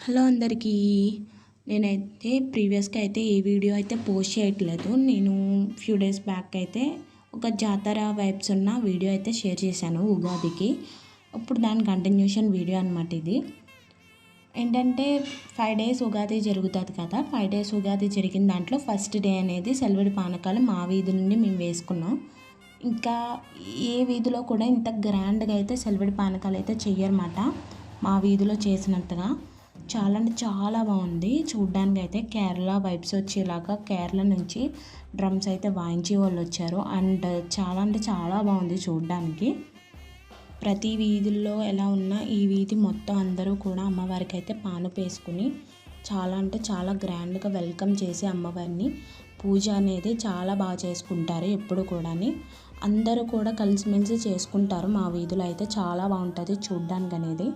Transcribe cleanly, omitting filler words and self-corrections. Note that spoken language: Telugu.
హలో అందరికీ. నేనైతే ప్రీవియస్‌గా అయితే ఏ వీడియో అయితే పోస్ట్ చేయట్లేదు. నేను ఫ్యూ డేస్ బ్యాక్ అయితే ఒక జాతర వైబ్స్ ఉన్న వీడియో అయితే షేర్ చేశాను ఉగాదికి. ఇప్పుడు దాని కంటిన్యూషన్ వీడియో అనమాట ఇది. ఏంటంటే 5 డేస్ ఉగాది జరుగుతుంది కదా. 5 డేస్ ఉగాది జరిగిన దాంట్లో ఫస్ట్ డే అనేది సెలవుడి పానకాలు మా వీధి నుండి మేము వేసుకున్నాం. ఇంకా ఏ వీధిలో కూడా ఇంత గ్రాండ్గా అయితే సెలవుడి పానకాలు అయితే చెయ్యరన్నమాట మా వీధిలో చేసినంతగా. చాలా అంటే చాలా బాగుంది చూడ్డానికి. అయితే కేరళ వైబ్స్ వచ్చేలాగా కేరళ నుంచి డ్రమ్స్ అయితే వాయించే వాళ్ళు వచ్చారు. అండ్ చాలా అంటే చాలా బాగుంది చూడ్డానికి. ప్రతి వీధుల్లో ఎలా ఉన్నా ఈ వీధి మొత్తం అందరూ కూడా అమ్మవారికి అయితే పానపు వేసుకుని చాలా అంటే చాలా గ్రాండ్గా వెల్కమ్ చేసి అమ్మవారిని పూజ అనేది చాలా బాగా చేసుకుంటారు ఎప్పుడు కూడా. అందరూ కూడా కలిసిమెలిసి చేసుకుంటారు. మా వీధిలో అయితే చాలా బాగుంటుంది చూడ్డానికి అనేది.